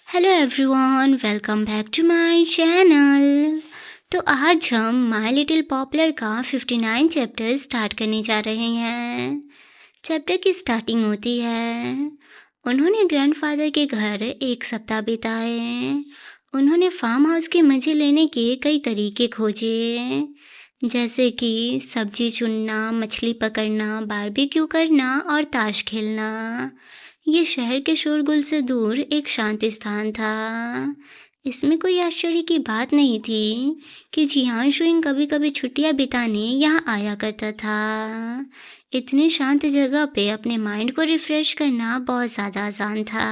Hello everyone, welcome back to my channel. तो आज हम माय लिटिल पॉपुलर का 59 चैप्टर स्टार्ट करने जा रहे हैं। चैप्टर की स्टार्टिंग होती है, उन्होंने ग्रैंडफादर के घर एक सप्ताह बिताए। उन्होंने फार्म हाउस के मज़े लेने के कई तरीके खोजे, जैसे कि सब्जी चुनना, मछली पकड़ना, बारबेक्यू करना और ताश खेलना। ये शहर के शोरगुल से दूर एक शांत स्थान था। इसमें कोई आश्चर्य की बात नहीं थी कि जियान शुइंग कभी-कभी छुट्टियां बिताने यहाँ आया करता था। इतनी शांत जगह पे अपने माइंड को रिफ्रेश करना बहुत ज़्यादा आसान था।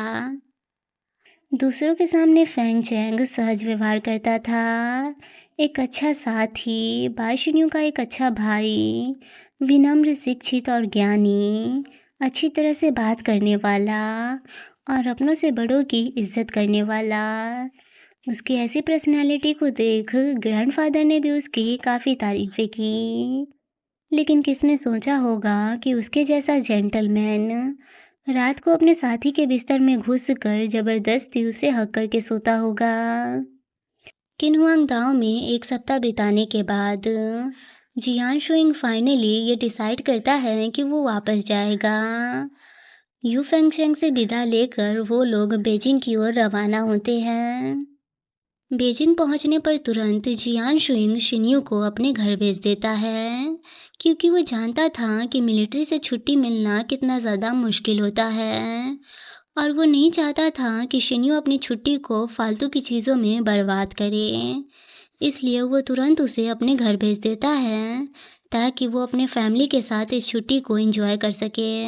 दूसरों के सामने फेंग चेंग सहज व्यवहार करता था, एक अच्छा साथी, बाशिन्यू का एक अच्छा भाई, विनम्र, शिक्षित और ज्ञानी, अच्छी तरह से बात करने वाला और अपनों से बड़ों की इज्जत करने वाला। उसकी ऐसी पर्सनालिटी को देख ग्रैंडफादर ने भी उसकी काफ़ी तारीफ़ें की, लेकिन किसने सोचा होगा कि उसके जैसा जेंटलमैन रात को अपने साथी के बिस्तर में घुसकर जबरदस्ती उसे हक करके सोता होगा। किन्हुआंग दाओ में एक सप्ताह बिताने के बाद जियान शुइंग फाइनली ये डिसाइड करता है कि वो वापस जाएगा। यू फेंगचेंग से विदा लेकर वो लोग बेजिंग की ओर रवाना होते हैं। बेजिंग पहुंचने पर तुरंत जियान शुइंग शिन्यू को अपने घर भेज देता है, क्योंकि वो जानता था कि मिलिट्री से छुट्टी मिलना कितना ज़्यादा मुश्किल होता है और वो नहीं चाहता था कि शिन्यू अपनी छुट्टी को फालतू की चीज़ों में बर्बाद करे। इसलिए वो तुरंत उसे अपने घर भेज देता है ताकि वो अपने फैमिली के साथ इस छुट्टी को एंजॉय कर सके।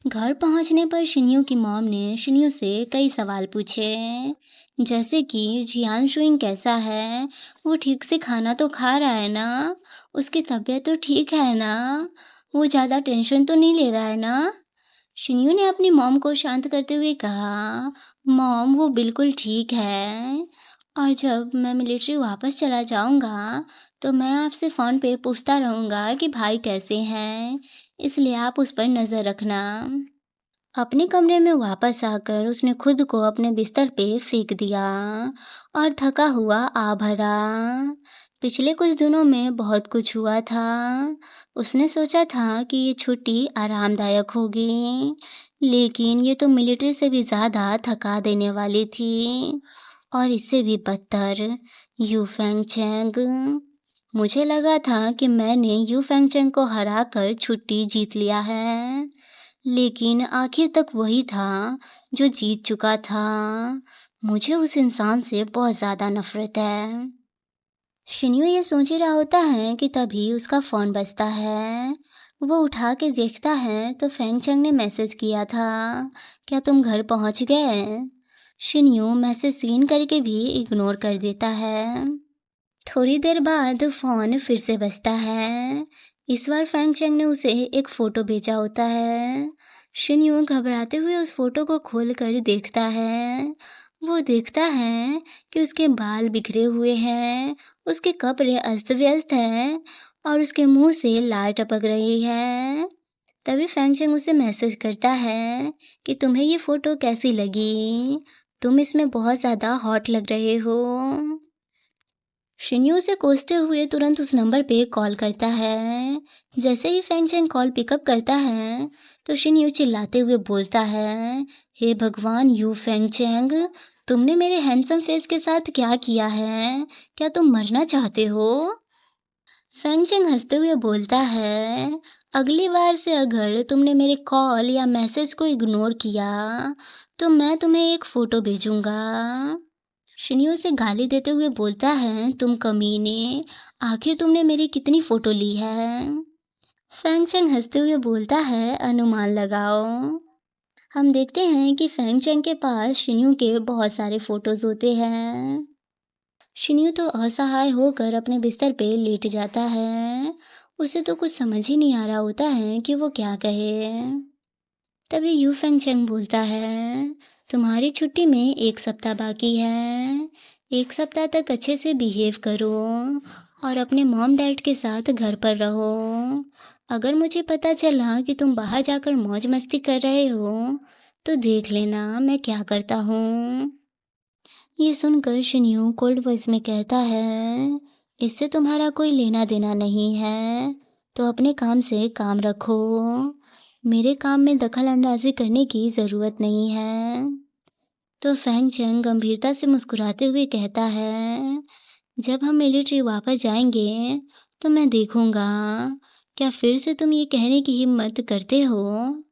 घर पहुंचने पर शिन्यू की मॉम ने शिन्यू से कई सवाल पूछे, जैसे कि जियान शुइंग कैसा है, वो ठीक से खाना तो खा रहा है ना, उसकी तबीयत तो ठीक है ना, वो ज़्यादा टेंशन तो नहीं ले रहा है ना। शिन्यू ने अपनी मॉम को शांत करते हुए कहा, मॉम वो बिल्कुल ठीक है और जब मैं मिलिट्री वापस चला जाऊंगा तो मैं आपसे फ़ोन पे पूछता रहूँगा कि भाई कैसे हैं, इसलिए आप उस पर नज़र रखना। अपने कमरे में वापस आकर उसने खुद को अपने बिस्तर पे फेंक दिया और थका हुआ आ भरा। पिछले कुछ दिनों में बहुत कुछ हुआ था। उसने सोचा था कि ये छुट्टी आरामदायक होगी, लेकिन ये तो मिलिट्री से भी ज़्यादा थका देने वाली थी और इससे भी बदतर यू फेंगचेंग। मुझे लगा था कि मैंने यू फेंगचेंग को हराकर छुट्टी जीत लिया है, लेकिन आखिर तक वही था जो जीत चुका था। मुझे उस इंसान से बहुत ज़्यादा नफ़रत है। शिन्यू ये सोच ही रहा होता है कि तभी उसका फ़ोन बजता है। वो उठा के देखता है तो फेंगचेंग ने मैसेज किया था, क्या तुम घर पहुंच गए? शिन्यू मैसेज सीन करके भी इग्नोर कर देता है। थोड़ी देर बाद फ़ोन फिर से बजता है। इस बार फेंगचेंग ने उसे एक फ़ोटो भेजा होता है। शिन्यू घबराते हुए उस फ़ोटो को खोलकर देखता है। वो देखता है कि उसके बाल बिखरे हुए हैं, उसके कपड़े अस्त-व्यस्त हैं और उसके मुंह से लार टपक रही है। तभी फेंगचेंग उसे मैसेज करता है कि तुम्हें ये फ़ोटो कैसी लगी? तुम इसमें बहुत ज़्यादा हॉट लग रहे हो। शिन्यू उसे कोसते हुए तुरंत उस नंबर पे कॉल करता है। जैसे ही फेंगचेंग कॉल पिकअप करता है तो शिन्यू चिल्लाते हुए बोलता है, हे भगवान यू फेंगचेंग, तुमने मेरे हैंडसम फेस के साथ क्या किया है? क्या तुम मरना चाहते हो? फेंगचेंग हंसते हुए बोलता है, अगली बार से अगर तुमने मेरे कॉल या मैसेज को इग्नोर किया तो मैं तुम्हें एक फ़ोटो भेजूंगा। शिन्यू से गाली देते हुए बोलता है, तुम कमीने, आखिर तुमने मेरी कितनी फ़ोटो ली है? फेंगचेंग हंसते हुए बोलता है, अनुमान लगाओ। हम देखते हैं कि फेंगचेंग के पास शिन्यू के बहुत सारे फ़ोटोज़ होते हैं। शिन्यू तो असहाय होकर अपने बिस्तर पे लेट जाता है। उसे तो कुछ समझ ही नहीं आ रहा होता है कि वो क्या कहे। तभी यू फेंगचेंग बोलता है, तुम्हारी छुट्टी में एक सप्ताह बाकी है। एक सप्ताह तक अच्छे से बिहेव करो और अपने मॉम डैड के साथ घर पर रहो। अगर मुझे पता चला कि तुम बाहर जाकर मौज मस्ती कर रहे हो तो देख लेना मैं क्या करता हूँ। ये सुनकर शिन्यू कोल्ड वॉइस में कहता है, इससे तुम्हारा कोई लेना देना नहीं है, तो अपने काम से काम रखो। मेरे काम में दखल अंदाजी करने की ज़रूरत नहीं है। तो फैंग चेंग गंभीरता से मुस्कुराते हुए कहता है, जब हम मिलिट्री वापस जाएंगे तो मैं देखूंगा क्या फिर से तुम ये कहने की हिम्मत करते हो।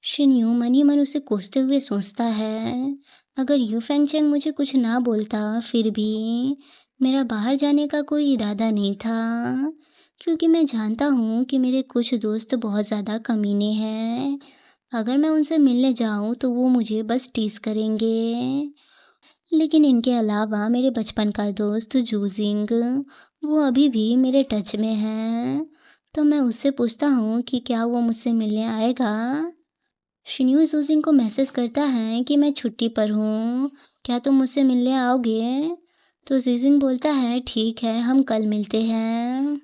शिन्यू मन ही मन उसे कोसते हुए सोचता है, अगर यू फेंगचेंग मुझे कुछ ना बोलता फिर भी मेरा बाहर जाने का कोई इरादा नहीं था, क्योंकि मैं जानता हूँ कि मेरे कुछ दोस्त बहुत ज़्यादा कमीने हैं। अगर मैं उनसे मिलने जाऊँ तो वो मुझे बस टीज़ करेंगे। लेकिन इनके अलावा मेरे बचपन का दोस्त जूजिंग, वो अभी भी मेरे टच में है। तो मैं उससे पूछता हूँ कि क्या वो मुझसे मिलने आएगा। शिन्यू जूजिंग को मैसेज करता है कि मैं छुट्टी पर हूँ, क्या तुम मुझसे मिलने आओगे। तो जूजिंग बोलता है ठीक है, हम कल मिलते हैं।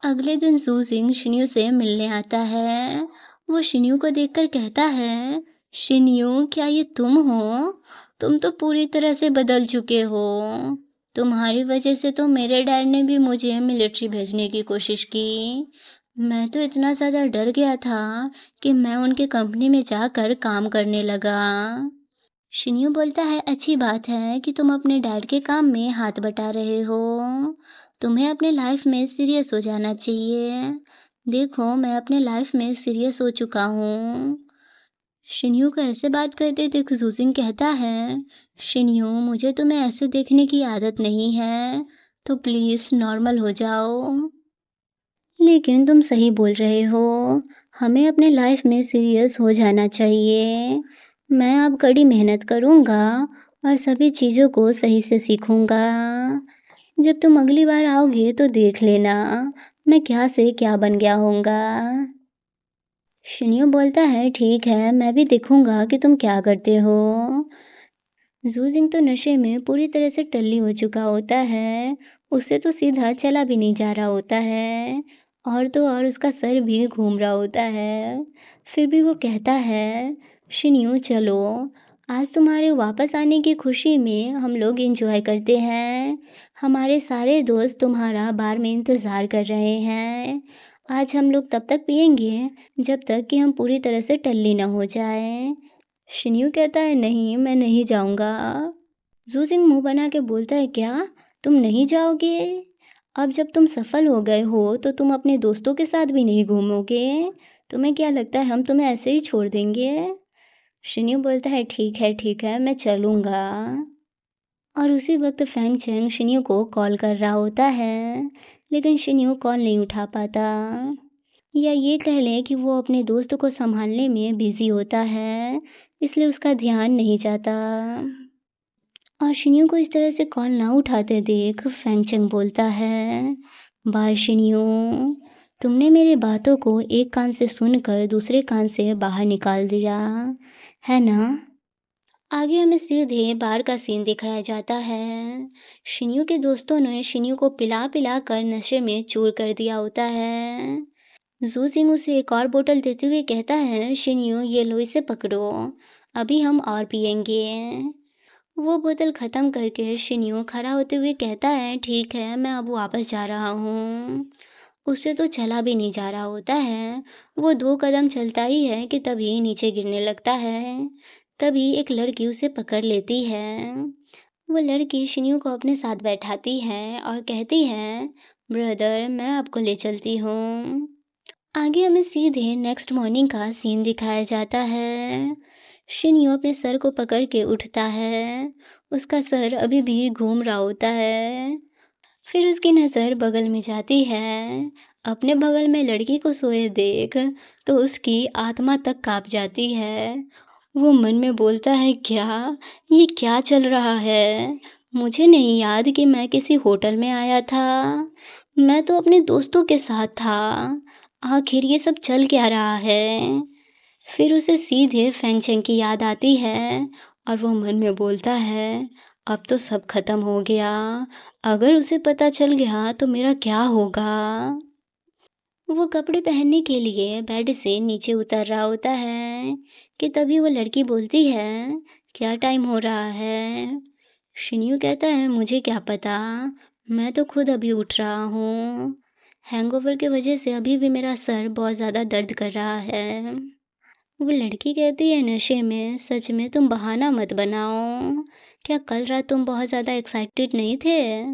अगले दिन जूजिंग शिन्यू से मिलने आता है। वो शिन्यू को देखकर कहता है, शिन्यू क्या ये तुम हो? तुम तो पूरी तरह से बदल चुके हो। तुम्हारी वजह से तो मेरे डैड ने भी मुझे मिलिट्री भेजने की कोशिश की। मैं तो इतना ज़्यादा डर गया था कि मैं उनके कंपनी में जाकर काम करने लगा। शिन्यू बोलता है, अच्छी बात है कि तुम अपने डैड के काम में हाथ बटा रहे हो। तुम्हें अपने लाइफ में सीरियस हो जाना चाहिए। देखो मैं अपने लाइफ में सीरियस हो चुका हूँ। शिन्यू को ऐसे बात करते देख जूजिंग कहता है, शिन्यू मुझे तुम्हें ऐसे देखने की आदत नहीं है, तो प्लीज़ नॉर्मल हो जाओ। लेकिन तुम सही बोल रहे हो, हमें अपने लाइफ में सीरियस हो जाना चाहिए। मैं अब कड़ी मेहनत करूँगा और सभी चीज़ों को सही से सीखूँगा। जब तुम अगली बार आओगे तो देख लेना मैं क्या से क्या बन गया होऊंगा। शिन्यू बोलता है ठीक है, मैं भी देखूँगा कि तुम क्या करते हो। जूजिंग तो नशे में पूरी तरह से टल्ली हो चुका होता है। उससे तो सीधा चला भी नहीं जा रहा होता है, और तो और उसका सर भी घूम रहा होता है। फिर भी वो कहता है, शिन्यू चलो, आज तुम्हारे वापस आने की खुशी में हम लोग एंजॉय करते हैं। हमारे सारे दोस्त तुम्हारा बार में इंतज़ार कर रहे हैं। आज हम लोग तब तक पिएंगे जब तक कि हम पूरी तरह से टल्ली ना हो जाए। शिन्यू कहता है नहीं, मैं नहीं जाऊंगा। जूजिंग मुंह बना के बोलता है, क्या तुम नहीं जाओगे? अब जब तुम सफल हो गए हो तो तुम अपने दोस्तों के साथ भी नहीं घूमोगे। तुम्हें क्या लगता है हम तुम्हें ऐसे ही छोड़ देंगे? शिन्यू बोलता है ठीक है मैं चलूँगा। और उसी वक्त फैंग चेंग शिन्यू को कॉल कर रहा होता है, लेकिन शिन्यू कॉल नहीं उठा पाता। या ये कह लें कि वो अपने दोस्त को संभालने में बिज़ी होता है, इसलिए उसका ध्यान नहीं जाता। और शिन्यू को इस तरह से कॉल ना उठाते देख फैंग चेंग बोलता है, बाय शिन्यू, तुमने मेरी बातों को एक कान से सुनकर दूसरे कान से बाहर निकाल दिया, है ना? आगे हमें सीधे बार का सीन दिखाया जाता है। शिन्यू के दोस्तों ने शिन्यू को पिला पिला कर नशे में चूर कर दिया होता है। जू सिंह उसे एक और बोतल देते हुए कहता है, शिन्यू ये लो इसे पकड़ो, अभी हम और पियेंगे। वो बोतल ख़त्म करके शिन्यू खड़ा होते हुए कहता है, ठीक है मैं अब वापस जा रहा हूँ। उससे तो चला भी नहीं जा रहा होता है। वो 2 कदम चलता ही है कि तभी नीचे गिरने लगता है। तभी एक लड़की उसे पकड़ लेती है। वो लड़की शिन्यू को अपने साथ बैठाती है और कहती है, ब्रदर मैं आपको ले चलती हूँ। आगे हमें सीधे नेक्स्ट मॉर्निंग का सीन दिखाया जाता है। शिन्यू अपने सर को पकड़ के उठता है। उसका सर अभी भी घूम रहा होता है। फिर उसकी नज़र बगल में जाती है। अपने बगल में लड़की को सोए देख तो उसकी आत्मा तक काँप जाती है। वो मन में बोलता है, क्या ये क्या चल रहा है? मुझे नहीं याद कि मैं किसी होटल में आया था। मैं तो अपने दोस्तों के साथ था। आखिर ये सब चल क्या रहा है? फिर उसे सीधे फेंगचेंग की याद आती है और वो मन में बोलता है, अब तो सब खत्म हो गया। अगर उसे पता चल गया तो मेरा क्या होगा? वो कपड़े पहनने के लिए बेड से नीचे उतर रहा होता है कि तभी वो लड़की बोलती है, क्या टाइम हो रहा है? शिन्यू कहता है, मुझे क्या पता, मैं तो खुद अभी उठ रहा हूँ। हैंगओवर की वजह से अभी भी मेरा सर बहुत ज़्यादा दर्द कर रहा है। वो लड़की कहती है, नशे में सच में तुम बहाना मत बनाओ। क्या कल रात तुम बहुत ज़्यादा एक्साइटेड नहीं थे?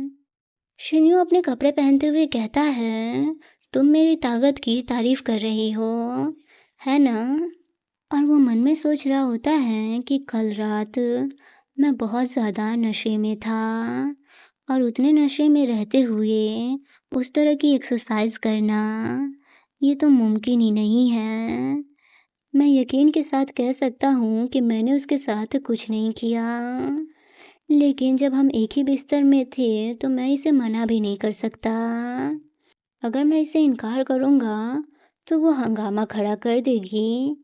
शिन्यू अपने कपड़े पहनते हुए कहता है, तुम मेरी ताकत की तारीफ कर रही हो, है ना? और वो मन में सोच रहा होता है कि कल रात मैं बहुत ज़्यादा नशे में था और उतने नशे में रहते हुए उस तरह की एक्सरसाइज करना, ये तो मुमकिन ही नहीं है। मैं यकीन के साथ कह सकता हूँ कि मैंने उसके साथ कुछ नहीं किया, लेकिन जब हम एक ही बिस्तर में थे तो मैं इसे मना भी नहीं कर सकता। अगर मैं इसे इनकार करूँगा तो वो हंगामा खड़ा कर देगी,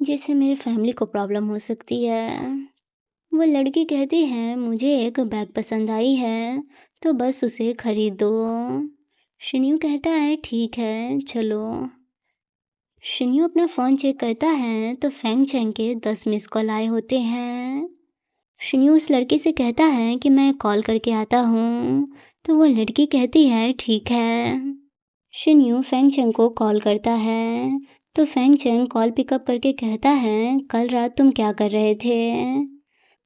जिससे मेरी फैमिली को प्रॉब्लम हो सकती है। वो लड़की कहती है, मुझे एक बैग पसंद आई है तो बस उसे खरीद दो। शिन्यू कहता है, ठीक है चलो। शिन्यू अपना फ़ोन चेक करता है तो फेंग चेंग के 10 मिस कॉल आए होते हैं। शिन्यू उस लड़की से कहता है कि मैं कॉल करके आता हूँ, तो वो लड़की कहती है, ठीक है। शिन्यू फेंग चेंग को कॉल करता है तो फेंग चेंग कॉल पिकअप करके कहता है, कल रात तुम क्या कर रहे थे?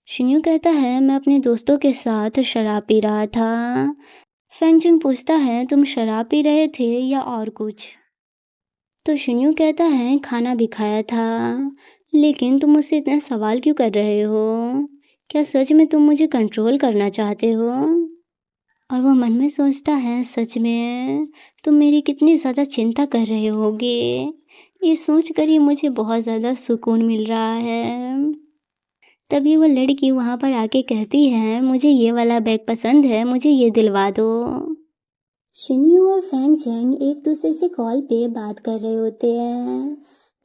शिन्यू कहता है, मैं अपने दोस्तों के साथ शराब पी रहा था। फेंग चेंग पूछता है, तुम शराब पी रहे थे या और कुछ? तो शिन्यू कहता है, खाना भी खाया था, लेकिन तुम मुझसे इतना सवाल क्यों कर रहे हो? क्या सच में तुम मुझे कंट्रोल करना चाहते हो? और वो मन में सोचता है, सच में तुम मेरी कितनी ज़्यादा चिंता कर रहे होगे। ये सोच कर ही मुझे बहुत ज़्यादा सुकून मिल रहा है। तभी वो लड़की वहाँ पर आके कहती है, मुझे ये वाला बैग पसंद है, मुझे ये दिलवा दो। शिन्यू और फेंग चेंग एक दूसरे से कॉल पे बात कर रहे होते हैं।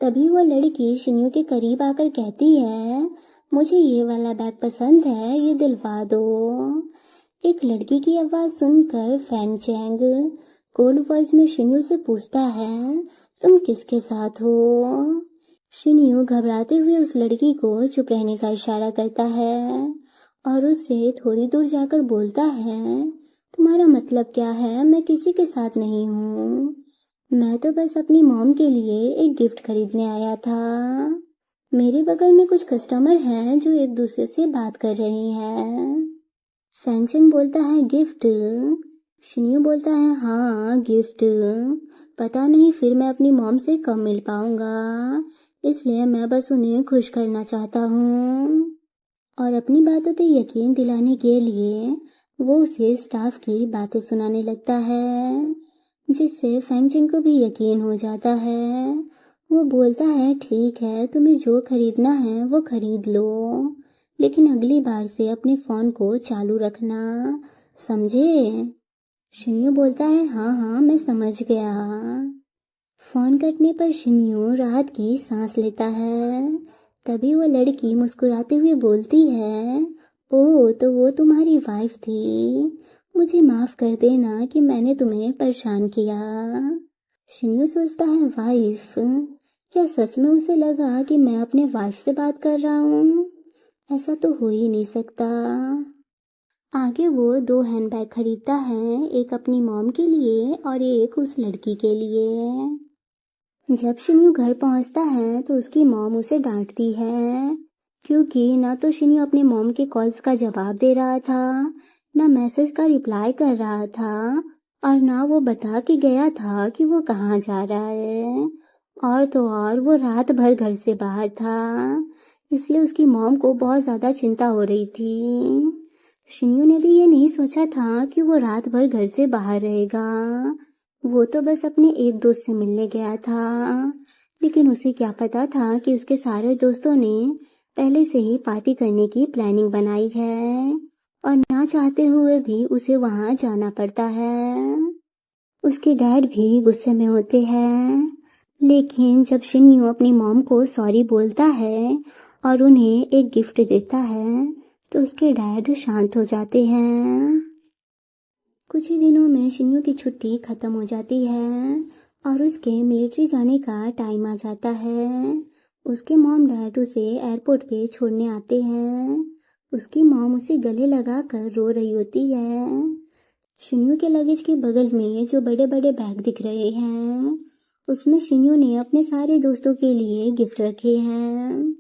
तभी वो लड़की शिन्यू के करीब आकर कहती है, मुझे ये वाला बैग पसंद है, ये दिलवा दो। एक लड़की की आवाज़ सुनकर फेंग चेंग कोल्ड वॉइस में शिन्यू से पूछता है, तुम किसके साथ हो? शिन्यू घबराते हुए उस लड़की को चुप रहने का इशारा करता है और उससे थोड़ी दूर जाकर बोलता है, तुम्हारा मतलब क्या है? मैं किसी के साथ नहीं हूँ। मैं तो बस अपनी मॉम के लिए एक गिफ्ट खरीदने आया था। मेरे बगल में कुछ कस्टमर हैं जो एक दूसरे से बात कर रहे हैं। फैंगचेंग बोलता है, गिफ्ट? शिन्यू बोलता है, हाँ गिफ्ट। पता नहीं फिर मैं अपनी मॉम से कब मिल पाऊंगा, इसलिए मैं बस उन्हें खुश करना चाहता हूँ। और अपनी बातों पे यकीन दिलाने के लिए वो उसे स्टाफ की बातें सुनाने लगता है, जिससे फेंगचिंग को भी यकीन हो जाता है। वो बोलता है, ठीक है, तुम्हें जो खरीदना है वो खरीद लो, लेकिन अगली बार से अपने फ़ोन को चालू रखना, समझे? शिन्यू बोलता है, हाँ हाँ मैं समझ गया। फ़ोन कटने पर शिन्यू राहत की सांस लेता है। तभी वो लड़की मुस्कुराते हुए बोलती है, ओह तो वो तुम्हारी वाइफ थी, मुझे माफ़ कर देना कि मैंने तुम्हें परेशान किया। शिन्यू सोचता है, वाइफ? क्या सच में उसे लगा कि मैं अपने वाइफ से बात कर रहा हूँ? ऐसा तो हो ही नहीं सकता। आगे वो 2 हैंडबैग खरीदता है, एक अपनी मॉम के लिए और एक उस लड़की के लिए। जब शिन्यू घर पहुंचता है तो उसकी मॉम उसे डांटती है, क्योंकि ना तो शिन्यू अपने मॉम के कॉल्स का जवाब दे रहा था, ना मैसेज का रिप्लाई कर रहा था, और ना वो बता के गया था कि वो कहाँ जा रहा है। और तो और वो रात भर घर से बाहर था, इसलिए उसकी मॉम को बहुत ज़्यादा चिंता हो रही थी। शिन्यू ने भी ये नहीं सोचा था कि वो रात भर घर से बाहर रहेगा। वो तो बस अपने एक दोस्त से मिलने गया था, लेकिन उसे क्या पता था कि उसके सारे दोस्तों ने पहले से ही पार्टी करने की प्लानिंग बनाई है और ना चाहते हुए भी उसे वहाँ जाना पड़ता है। उसके डैड भी गुस्से में होते हैं, लेकिन जब शिन्यू अपनी मॉम को सॉरी बोलता है और उन्हें एक गिफ्ट देता है तो उसके डैड शांत हो जाते हैं। कुछ ही दिनों में शिन्यू की छुट्टी ख़त्म हो जाती है और उसके मिलिट्री जाने का टाइम आ जाता है। उसके मॉम डैड उसे एयरपोर्ट पे छोड़ने आते हैं। उसकी मॉम उसे गले लगाकर रो रही होती है। शिन्यू के लगेज के बगल में जो बड़े बड़े बैग दिख रहे हैं, उसमें शिन्यू ने अपने सारे दोस्तों के लिए गिफ्ट रखे हैं।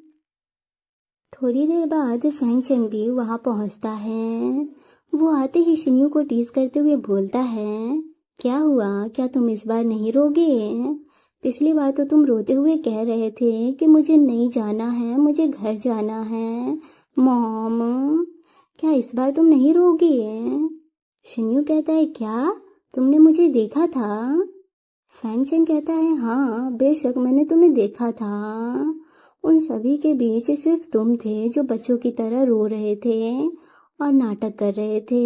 थोड़ी देर बाद फैंग चेंग भी वहाँ पहुँचता है। वो आते ही शिन्यू को टीज करते हुए बोलता है, क्या हुआ, क्या तुम इस बार नहीं रोगे? पिछली बार तो तुम रोते हुए कह रहे थे कि मुझे नहीं जाना है, मुझे घर जाना है मॉम। क्या इस बार तुम नहीं रोगे? शिन्यू कहता है, क्या तुमने मुझे देखा था? फैंग चेंग कहता है, हाँ बेशक मैंने तुम्हें देखा था। उन सभी के बीच सिर्फ तुम थे जो बच्चों की तरह रो रहे थे और नाटक कर रहे थे।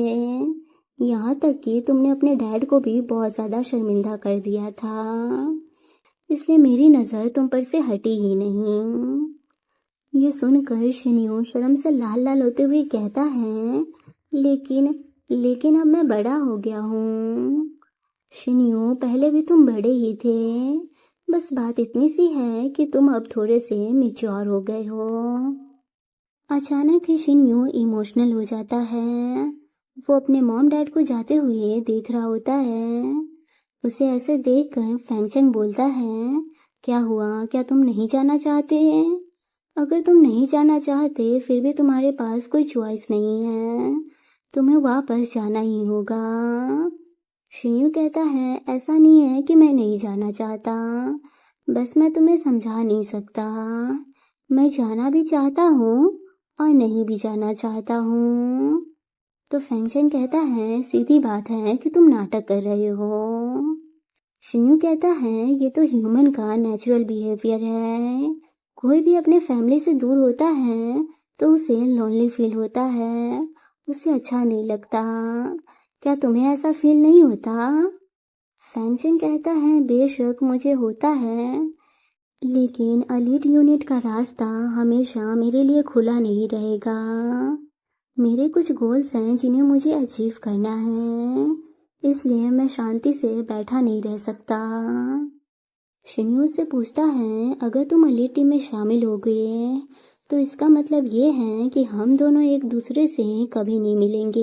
यहाँ तक कि तुमने अपने डैड को भी बहुत ज़्यादा शर्मिंदा कर दिया था, इसलिए मेरी नज़र तुम पर से हटी ही नहीं। ये सुनकर शिन्यू शर्म से लाल लाल होते हुए कहता है, लेकिन अब मैं बड़ा हो गया हूँ। शिन्यू, पहले भी तुम बड़े ही थे, बस बात इतनी सी है कि तुम अब थोड़े से मैच्योर हो गए हो। अचानक ही शिन्यू इमोशनल हो जाता है। वो अपने मॉम डैड को जाते हुए देख रहा होता है। उसे ऐसे देखकर फैंग चेंग बोलता है, क्या हुआ, क्या तुम नहीं जाना चाहते? अगर तुम नहीं जाना चाहते फिर भी तुम्हारे पास कोई चॉइस नहीं है, तुम्हें वापस जाना ही होगा। शिन्यू कहता है, ऐसा नहीं है कि मैं नहीं जाना चाहता, बस मैं तुम्हें समझा नहीं सकता। मैं जाना भी चाहता हूँ और नहीं भी जाना चाहता हूँ। तो फैंग चेंग कहता है, सीधी बात है कि तुम नाटक कर रहे हो। शिन्यू कहता है, ये तो ह्यूमन का नेचुरल बिहेवियर है। कोई भी अपने फैमिली से दूर होता है तो उसे लोनली फील होता है, उसे अच्छा नहीं लगता। क्या तुम्हें ऐसा फील नहीं होता? फैंग चेंग कहता है, बेशक मुझे होता है, लेकिन एलीट यूनिट का रास्ता हमेशा मेरे लिए खुला नहीं रहेगा। मेरे कुछ गोल्स हैं जिन्हें मुझे अचीव करना है, इसलिए मैं शांति से बैठा नहीं रह सकता। शिन्यू से पूछता है, अगर तुम एलीट टीम में शामिल हो गए तो इसका मतलब ये है कि हम दोनों एक दूसरे से कभी नहीं मिलेंगे।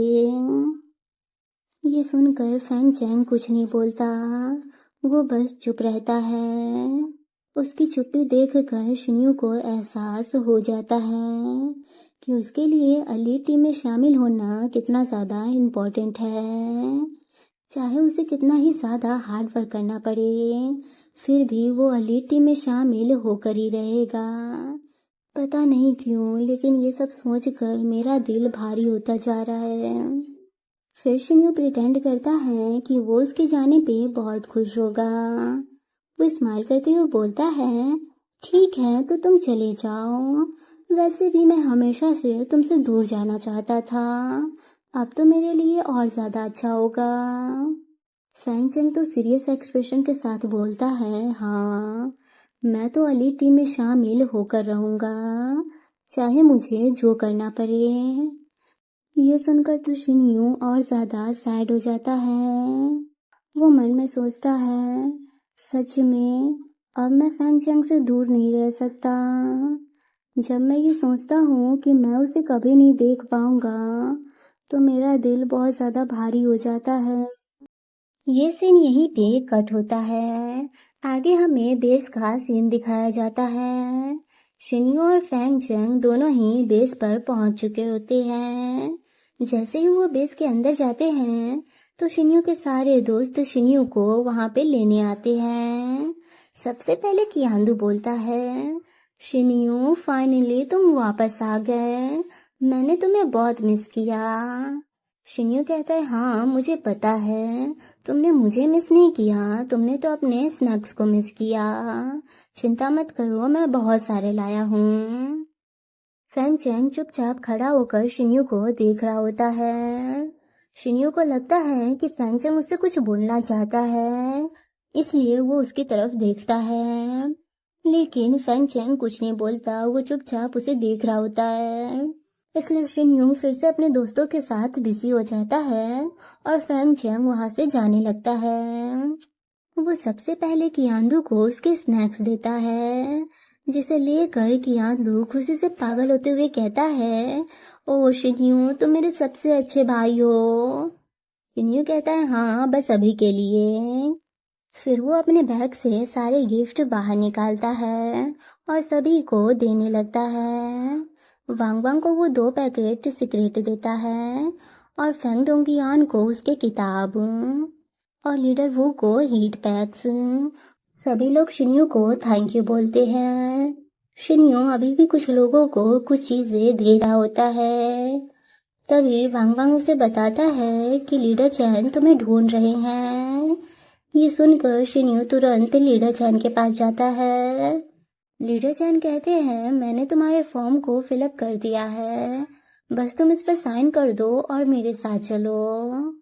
ये सुनकर फैंग चेंग कुछ नहीं बोलता, वो बस चुप रहता है। उसकी चुप्पी देखकर शिन्यू को एहसास हो जाता है कि उसके लिए एलीट टीम में शामिल होना कितना ज़्यादा इम्पोर्टेंट है। चाहे उसे कितना ही ज़्यादा हार्ड वर्क करना पड़े, फिर भी वो एलीट टीम में शामिल होकर ही रहेगा। पता नहीं क्यों, लेकिन ये सब सोचकर मेरा दिल भारी होता जा रहा है। फिर शिन्यू प्रिटेंड करता है कि वो उसके जाने पे बहुत खुश होगा। वो स्माइल करते हुए बोलता है, ठीक है तो तुम चले जाओ, वैसे भी मैं हमेशा से तुमसे दूर जाना चाहता था, अब तो मेरे लिए और ज़्यादा अच्छा होगा। फैंग चेंग तो सीरियस एक्सप्रेशन के साथ बोलता है, हाँ मैं तो एलीट टीम में शामिल होकर रहूँगा, चाहे मुझे जो करना पड़े। ये सुनकर तो शिन्यू और ज़्यादा सैड हो जाता है। वो मन में सोचता है, सच में अब मैं फैंग चेंग से दूर नहीं रह सकता। जब मैं ये सोचता हूँ कि मैं उसे कभी नहीं देख पाऊँगा तो मेरा दिल बहुत ज़्यादा भारी हो जाता है। ये सीन यहीं पे कट होता है। आगे हमें बेस का सीन दिखाया जाता है। शिन्यू और फैंग चेंग दोनों ही बेस पर पहुंच चुके होते हैं। जैसे ही वो बेस के अंदर जाते हैं तो शिन्यू के सारे दोस्त शिन्यू को वहां पे लेने आते हैं। सबसे पहले कियांदू बोलता है, शिन्यू फाइनली तुम वापस आ गए, मैंने तुम्हें बहुत मिस किया। शिन्यू कहता है, हाँ मुझे पता है, तुमने मुझे मिस नहीं किया, तुमने तो अपने स्नैक्स को मिस किया। चिंता मत करो, मैं बहुत सारे लाया हूँ। फैंग चेंग चुपचाप खड़ा होकर शिन्यू को देख रहा होता है। शिन्यू को लगता है कि फैंग चेंग उससे कुछ बोलना चाहता है, इसलिए वो उसकी तरफ देखता है, लेकिन फैंग चेंग कुछ नहीं बोलता, वो चुपचाप उसे देख रहा होता है। इसलिए शिन्यू फिर से अपने दोस्तों के साथ बिजी हो जाता है और फैंग चेंग वहां से जाने लगता है। वो सबसे पहले कियांदू को उसके स्नैक्स देता है, जिसे लेकर कियान खुशी से पागल होते हुए कहता है, ओ शिन्यू, तुम मेरे सबसे अच्छे भाई हो। शिन्यू कहता है, हाँ, बस अभी के लिए। फिर वो अपने बैग से सारे गिफ्ट बाहर निकालता है और सभी को देने लगता है। वांग वांग को वो 2 पैकेट सिगरेट देता है और फेंग डोंगियान को उसके किताब और लीडर वू को हीट पैक्स। सभी लोग शिन्यू को थैंक यू बोलते हैं। शिन्यू अभी भी कुछ लोगों को कुछ चीजें दे रहा होता है। तभी वांग वांग उसे बताता है कि लीडर चैन तुम्हें ढूंढ रहे हैं। ये सुनकर शिन्यू तुरंत लीडर चैन के पास जाता है। लीडर चैन कहते हैं, मैंने तुम्हारे फॉर्म को फिलअप कर दिया है, बस तुम इस पर साइन कर दो और मेरे साथ चलो।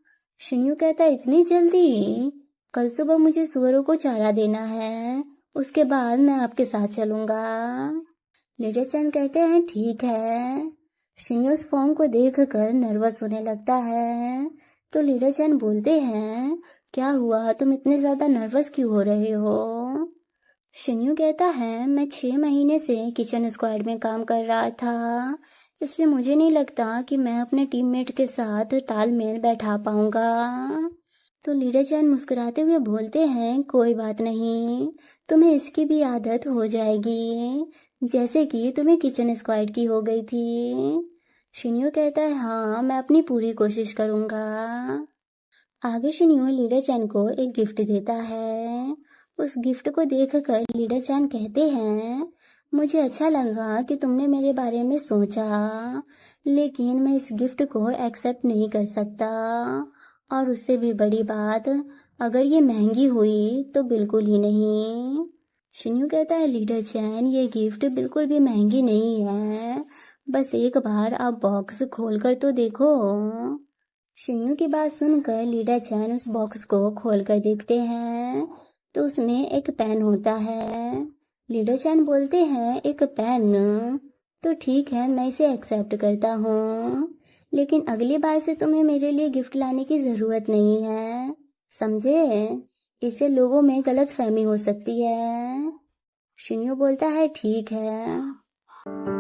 शिन्यू कहता है, इतनी जल्दी? कल सुबह मुझे सुअरों को चारा देना है, उसके बाद मैं आपके साथ चलूंगा। लीडर चैन कहते हैं, ठीक है। शिन्यू उस फॉर्म को देखकर नर्वस होने लगता है, तो लीडर चैन बोलते हैं, क्या हुआ, तुम इतने ज़्यादा नर्वस क्यों हो रहे हो? शिन्यू कहता है, मैं 6 महीने से किचन स्क्वाड में काम कर रहा था, इसलिए मुझे नहीं लगता कि मैं अपने टीममेट के साथ तालमेल बैठा पाऊंगा। तो लीडर चैन मुस्कुराते हुए बोलते हैं, कोई बात नहीं, तुम्हें इसकी भी आदत हो जाएगी, जैसे कि तुम्हें किचन स्क्वाड की हो गई थी। शिन्यू कहता है, हाँ, मैं अपनी पूरी कोशिश करूंगा। आगे शिन्यू लीडर चैन को एक गिफ्ट देता है। उस गिफ्ट को देखकर लीडर चैन कहते हैं, मुझे अच्छा लगा कि तुमने मेरे बारे में सोचा, लेकिन मैं इस गिफ्ट को एक्सेप्ट नहीं कर सकता, और उससे भी बड़ी बात, अगर ये महंगी हुई तो बिल्कुल ही नहीं। शिन्यू कहता है, लीडर चैन, ये गिफ्ट बिल्कुल भी महंगी नहीं है, बस एक बार आप बॉक्स खोलकर तो देखो। शिन्यू की बात सुनकर लीडर चैन उस बॉक्स को खोलकर देखते हैं, तो उसमें एक पेन होता है। लीडर चैन बोलते हैं, एक पेन? तो ठीक है, मैं इसे एक्सेप्ट करता हूँ, लेकिन अगली बार से तुम्हें मेरे लिए गिफ्ट लाने की ज़रूरत नहीं है, समझे? इससे लोगों में गलत फहमी हो सकती है। शिन्यू बोलता है, ठीक है।